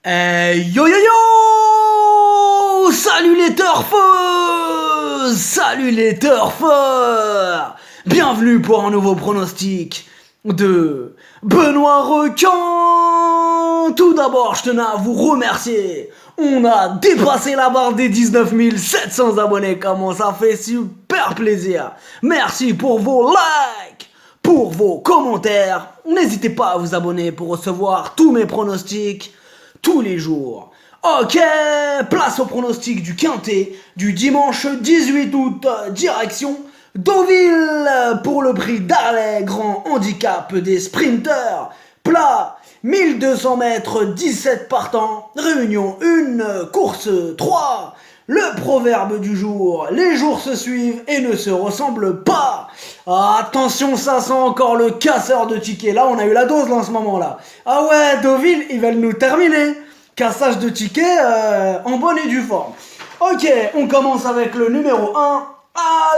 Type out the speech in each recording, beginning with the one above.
Yo yo yo! Salut les turfeux! Salut les turfeurs! Bienvenue pour un nouveau pronostic de Benoît Requin! Tout d'abord, je tenais à vous remercier. On a dépassé la barre des 19 700 abonnés. Comment ça fait super plaisir. Merci pour vos likes, pour vos commentaires. N'hésitez pas à vous abonner pour recevoir tous mes pronostics tous les jours. Ok, place au pronostic du quintet du dimanche 18 août, direction Deauville pour le prix d'Arlay, grand handicap des sprinters, plat 1200 mètres, 17 partants, réunion 1, course 3. Le proverbe du jour: les jours se suivent et ne se ressemblent pas. Attention, ça sent encore le casseur de tickets. Là, on a eu la dose là, en ce moment-là. Ah ouais, Deauville, ils veulent nous terminer. Cassage de tickets en bonne et due forme. Ok, on commence avec le numéro 1,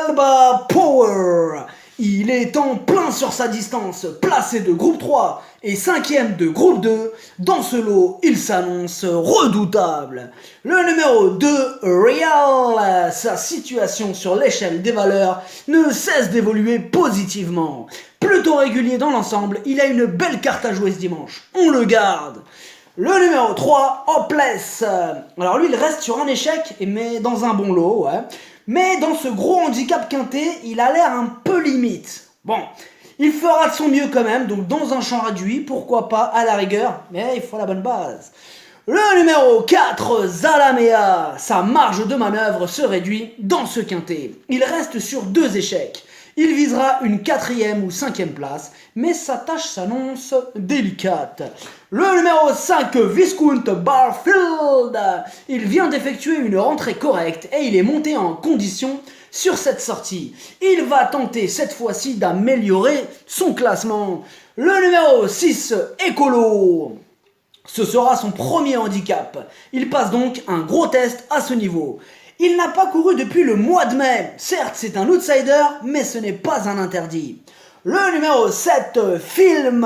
Alba Power. Il est en plein sur sa distance, placé de groupe 3 et 5e de groupe 2. Dans ce lot, il s'annonce redoutable. Le numéro 2, Real, sa situation sur l'échelle des valeurs ne cesse d'évoluer positivement. Plutôt régulier dans l'ensemble, il a une belle carte à jouer ce dimanche. On le garde. Le numéro 3, Hopeless. Alors lui, il reste sur un échec, mais dans un bon lot, ouais. Mais dans ce gros handicap quintet, il a l'air un peu limite. Bon, il fera de son mieux quand même, donc dans un champ réduit, pourquoi pas à la rigueur, mais il faut la bonne base. Le numéro 4, Zalamea. Sa marge de manœuvre se réduit dans ce quintet. Il reste sur 2 échecs. Il visera une 4e ou 5e place, mais sa tâche s'annonce délicate. Le numéro 5, Viscount Barfield. Il vient d'effectuer une rentrée correcte et il est monté en condition sur cette sortie. Il va tenter cette fois-ci d'améliorer son classement. Le numéro 6, Écolo. Ce sera son premier handicap. Il passe donc un gros test à ce niveau. Il n'a pas couru depuis le mois de mai. Certes, c'est un outsider, mais ce n'est pas un interdit. Le numéro 7, Film.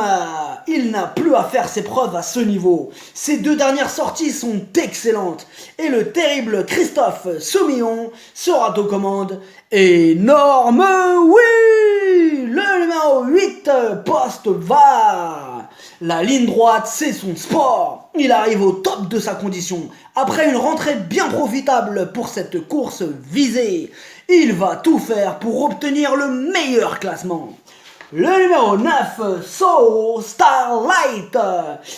Il n'a plus à faire ses preuves à ce niveau. Ses 2 dernières sorties sont excellentes. Et le terrible Christophe Soumillon sera aux commandes. Énorme oui. Le numéro 8, Post VAR. La ligne droite, c'est son sport. Il arrive au top de sa condition. Après une rentrée bien profitable pour cette course visée, il va tout faire pour obtenir le meilleur classement. Le numéro 9, So Starlight.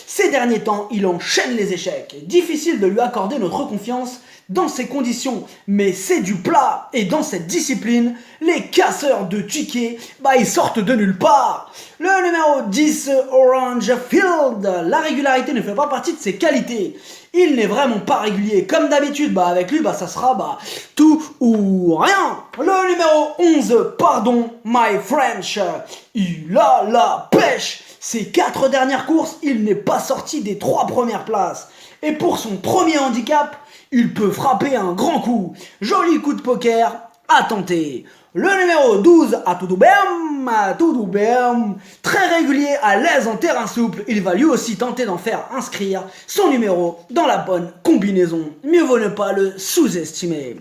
Ces derniers temps, il enchaîne les échecs. Difficile de lui accorder notre confiance dans ces conditions, mais c'est du plat. Et dans cette discipline, les casseurs de tickets, ils sortent de nulle part. Le numéro 10, Orange Field. La régularité ne fait pas partie de ses qualités. Il n'est vraiment pas régulier. Comme d'habitude, avec lui, ça sera tout ou rien. Le numéro 11, Pardon My French. Il a la pêche. Ses 4 dernières courses, il n'est pas sorti des 3 premières places. Et pour son premier handicap, il peut frapper un grand coup. Joli coup de poker à tenter. Le numéro 12, Atoudouberm, très régulier, à l'aise en terrain souple, il va lui aussi tenter d'en faire inscrire son numéro dans la bonne combinaison. Mieux vaut ne pas le sous-estimer.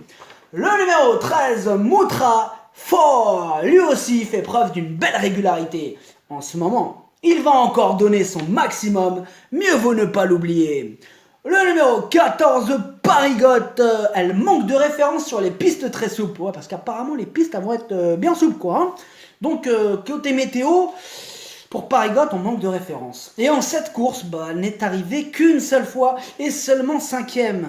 Le numéro 13, Moutra Fort, lui aussi fait preuve d'une belle régularité. En ce moment, il va encore donner son maximum, mieux vaut ne pas l'oublier. Le numéro 14, Parigotte, elle manque de référence sur les pistes très souples. Ouais, parce qu'apparemment les pistes elles vont être bien souples quoi. Hein. Donc côté météo, pour Parigotte on manque de référence. Et en cette course, elle n'est arrivée qu'une seule fois et seulement 5e.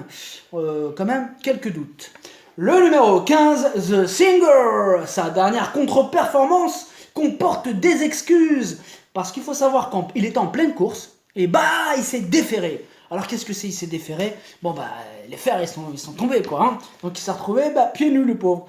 Quand même quelques doutes. Le numéro 15, The Singer, sa dernière contre-performance comporte des excuses. Parce qu'il faut savoir qu'il était en pleine course et il s'est déféré. Alors qu'est-ce que c'est? Il s'est déféré. Les fers ils sont tombés quoi. Hein. Donc il s'est retrouvé pieds nus le pauvre.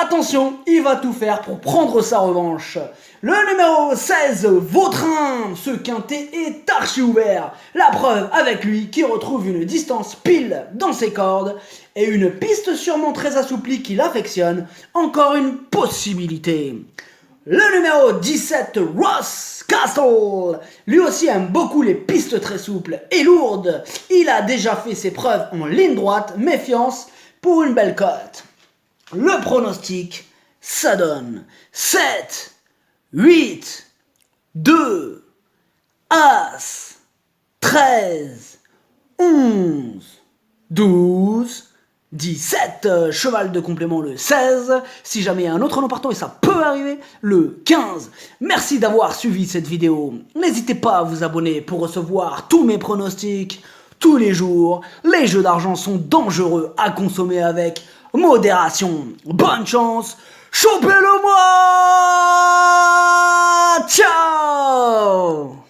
Attention, il va tout faire pour prendre sa revanche. Le numéro 16, Vautrin. Ce quintet est archi ouvert. La preuve avec lui qui retrouve une distance pile dans ses cordes et une piste sûrement très assouplie qu'il affectionne. Encore une possibilité. Le numéro 17, Ross Castle. Lui aussi aime beaucoup les pistes très souples et lourdes. Il a déjà fait ses preuves en ligne droite. Méfiance pour une belle cote. Le pronostic, ça donne 7, 8, 2, As, 13, 11, 12, 17, cheval de complément le 16, si jamais il y a un autre nom partant et ça peut arriver, le 15. Merci d'avoir suivi cette vidéo. N'hésitez pas à vous abonner pour recevoir tous mes pronostics tous les jours. Les jeux d'argent sont dangereux à consommer avec modération. Bonne chance, chopez-le moi. Ciao.